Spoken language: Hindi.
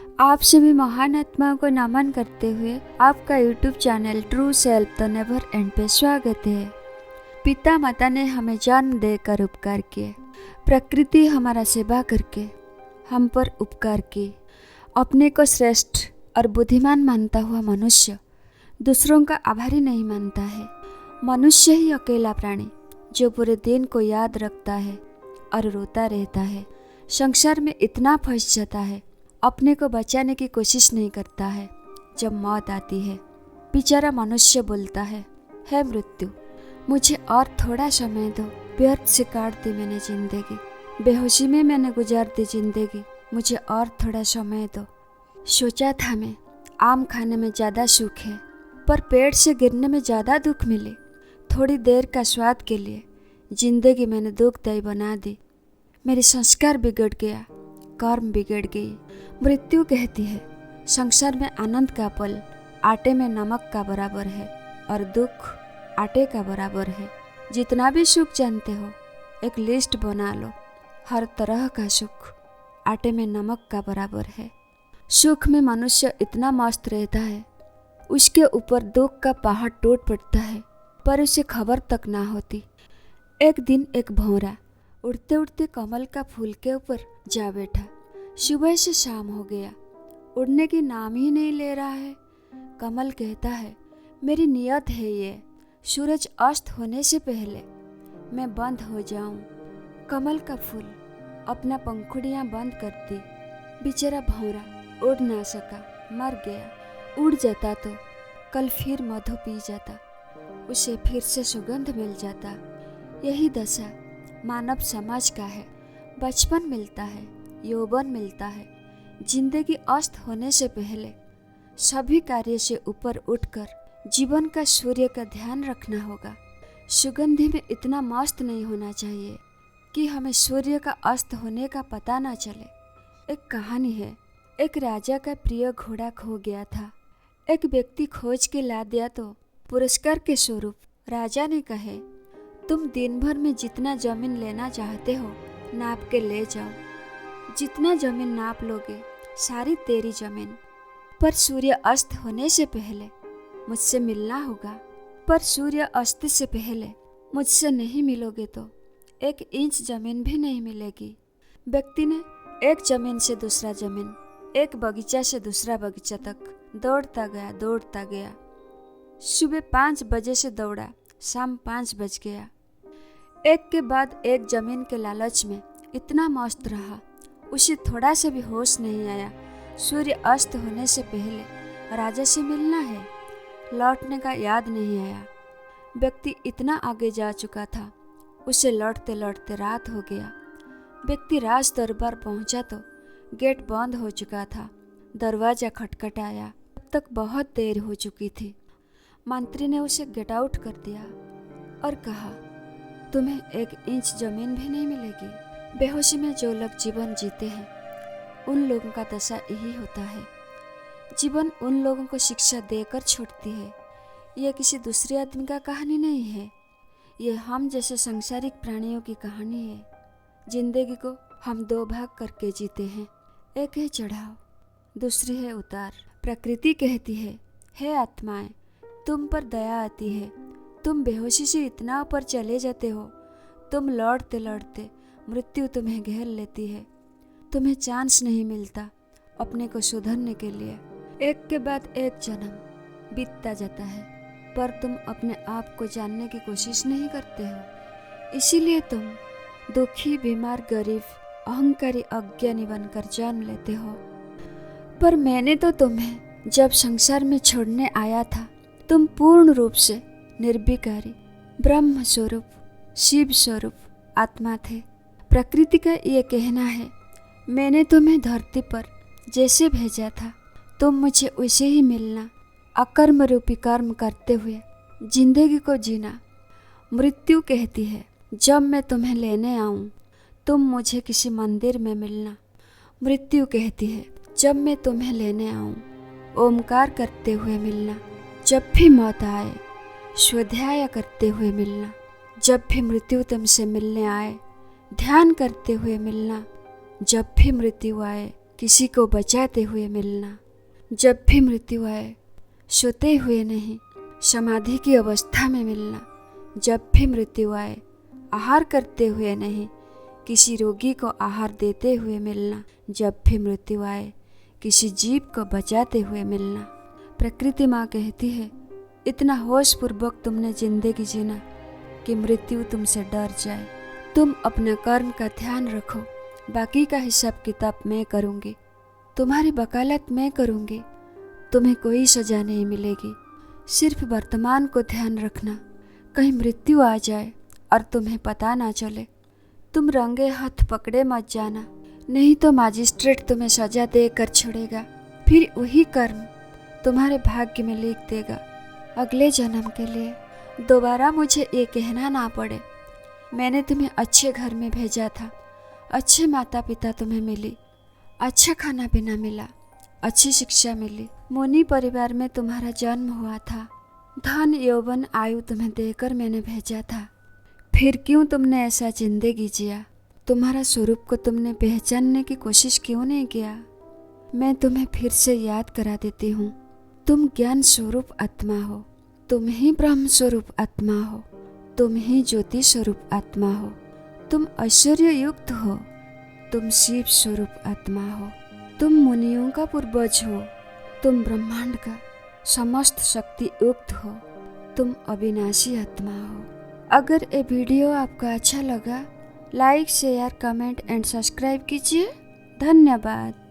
आप सभी महान आत्माओं को नमन करते हुए आपका YouTube channel true self the never and पे स्वागत है। पिता माता ने हमें जन्म देकर उपकार किए, प्रकृति हमारा सेवा करके हम पर उपकार की। अपने को श्रेष्ठ और बुद्धिमान मानता हुआ मनुष्य दूसरों का आभारी नहीं मानता है। मनुष्य ही अकेला प्राणी जो पूरे दिन को याद रखता है और रोता रहता है। संसार में इतना फंस जाता है, अपने को बचाने की कोशिश नहीं करता है। जब मौत आती है, बेचारा मनुष्य बोलता है, हे मृत्यु, मुझे और थोड़ा समय दो। व्यर्थ से काट दी मैंने जिंदगी, बेहोशी में मैंने गुजार दी जिंदगी, मुझे और थोड़ा समय दो। सोचा था मैं आम खाने में ज़्यादा सुख है, पर पेड़ से गिरने में ज़्यादा दुख मिले। थोड़ी देर का स्वाद के लिए जिंदगी मैंने दुखदायी बना दी। मेरे संस्कार बिगड़ गया, कर्म बिगड़ गई। मृत्यु कहती है, संसार में आनंद का पल आटे में नमक का बराबर है और दुख आटे का बराबर है। जितना भी सुख जानते हो एक लिस्ट बना लो। हर तरह का सुख आटे में नमक का बराबर है। सुख में मनुष्य इतना मस्त रहता है, उसके ऊपर दुख का पहाड़ टूट पड़ता है, पर उसे खबर तक ना होती। एक दिन एक भौरा उड़ते उड़ते कमल का फूल के ऊपर जा बैठा। सुबह से शाम हो गया, उड़ने की नाम ही नहीं ले रहा है। कमल कहता है, मेरी नियत है ये, सूरज अस्त होने से पहले मैं बंद हो जाऊं। कमल का फूल अपना पंखुड़ियां बंद कर दी। बेचारा भौरा उड़ ना सका, मर गया। उड़ जाता तो कल फिर मधु पी जाता, उसे फिर से सुगंध मिल जाता। यही दशा मानव समाज का है। बचपन मिलता है, यौवन मिलता है। जिंदगी अस्त होने से पहले सभी कार्य से ऊपर उठकर जीवन का सूर्य का ध्यान रखना होगा। सुगंधि में इतना मस्त नहीं होना चाहिए कि हमें सूर्य का अस्त होने का पता ना चले। एक कहानी है, एक राजा का प्रिय घोड़ा खो गया था। एक व्यक्ति खोज के ला दिया तो पुरस्कार के स्वरूप राजा ने कहे, तुम दिन भर में जितना जमीन लेना चाहते हो नाप के ले जाओ। जितना जमीन नाप लोगे सारी तेरी जमीन, पर सूर्य अस्त होने से पहले मुझसे मिलना होगा। पर सूर्य अस्त से पहले मुझसे नहीं मिलोगे तो 1 इंच जमीन भी नहीं मिलेगी। व्यक्ति ने एक जमीन से दूसरा जमीन, एक बगीचा से दूसरा बगीचा तक दौड़ता गया। सुबह 5 बजे से दौड़ा, शाम 5 बज गया। एक के बाद एक जमीन के लालच में इतना मस्त रहा, उसे थोड़ा सा भी होश नहीं आया। सूर्य अस्त होने से पहले राजा से मिलना है, लौटने का याद नहीं आया। व्यक्ति इतना आगे जा चुका था, उसे लौटते लौटते रात हो गया। व्यक्ति राज दरबार पहुंचा तो गेट बंद हो चुका था। दरवाजा खटखटाया, अब तक बहुत देर हो चुकी थी। मंत्री ने उसे गेट आउट कर दिया और कहा, तुम्हें 1 इंच जमीन भी नहीं मिलेगी। बेहोशी में जो लोग जीवन जीते हैं उन लोगों का दशा यही होता है। जीवन उन लोगों को शिक्षा देकर छोड़ती है। यह किसी दूसरे आदमी का कहानी नहीं है, यह हम जैसे सांसारिक प्राणियों की कहानी है। जिंदगी को हम 2 भाग करके जीते हैं, एक है चढ़ाव, दूसरी है उतार। प्रकृति कहती है, हे आत्माएं, तुम पर दया आती है। तुम बेहोशी से इतना ऊपर चले जाते हो, तुम लौटते लौटते मृत्यु तुम्हें घेर लेती है। तुम्हें चांस नहीं मिलता अपने को सुधरने के लिए। एक के बाद एक जन्म बीतता जाता है, पर तुम अपने आप को जानने की कोशिश नहीं करते हो। इसीलिए तुम दुखी, बीमार, गरीब, अहंकारी, अज्ञानी बनकर जन्म लेते हो। पर मैंने तो तुम्हें जब संसार में छोड़ने आया था, तुम पूर्ण रूप से निर्विकारी ब्रह्म स्वरूप, शिव स्वरूप आत्मा थे। प्रकृति का ये कहना है, मैंने तुम्हें धरती पर जैसे भेजा था तुम मुझे वैसे ही मिलना, अकर्म रूपी कर्म करते हुए जिंदगी को जीना। मृत्यु कहती है, जब मैं तुम्हें लेने आऊं तुम मुझे किसी मंदिर में मिलना। मृत्यु कहती है, जब मैं तुम्हें लेने आऊं ओमकार करते हुए मिलना। जब भी मौत आए स्वाध्याय करते हुए मिलना। जब भी मृत्यु तुमसे मिलने आए ध्यान करते हुए मिलना। जब भी मृत्यु आए किसी को बचाते हुए मिलना। जब भी मृत्यु आए, सोते हुए नहीं, समाधि की अवस्था में मिलना। जब भी मृत्यु आए, आहार करते हुए नहीं, किसी रोगी को आहार देते हुए मिलना। जब भी मृत्यु आए, किसी जीव को बचाते हुए मिलना। प्रकृति माँ कहती है, इतना होश पूर्वक तुमने जिंदगी जीना कि मृत्यु तुमसे डर जाए। तुम अपना कर्म का ध्यान रखो, बाकी का हिसाब किताब मैं करूँगी, तुम्हारी वकालत मैं करूँगी, तुम्हें कोई सजा नहीं मिलेगी। सिर्फ वर्तमान को ध्यान रखना, कहीं मृत्यु आ जाए और तुम्हें पता ना चले। तुम रंगे हाथ पकड़े मत जाना, नहीं तो मजिस्ट्रेट तुम्हें सजा देकर छोड़ेगा। फिर वही कर्म तुम्हारे भाग्य में लिख देगा अगले जन्म के लिए। दोबारा मुझे ये कहना ना पड़े, मैंने तुम्हें अच्छे घर में भेजा था, अच्छे माता पिता तुम्हें मिली, अच्छा खाना पीना मिला, अच्छी शिक्षा मिली, मुनि परिवार में तुम्हारा जन्म हुआ था, धन यौवन आयु तुम्हें देकर मैंने भेजा था। फिर क्यों तुमने ऐसा जिंदगी जिया? तुम्हारा स्वरूप को तुमने पहचानने की कोशिश क्यों नहीं किया? मैं तुम्हें फिर से याद करा देती हूँ, तुम ज्ञान स्वरूप आत्मा हो, तुम ही ब्रह्म स्वरूप आत्मा हो, तुम ही ज्योति स्वरूप आत्मा हो, तुम ऐश्वर्य युक्त हो, तुम शिव स्वरूप आत्मा हो, तुम मुनियों का पूर्वज हो, तुम ब्रह्मांड का समस्त शक्ति युक्त हो, तुम अविनाशी आत्मा हो। अगर ये वीडियो आपको अच्छा लगा, like share comment and subscribe कीजिए। धन्यवाद।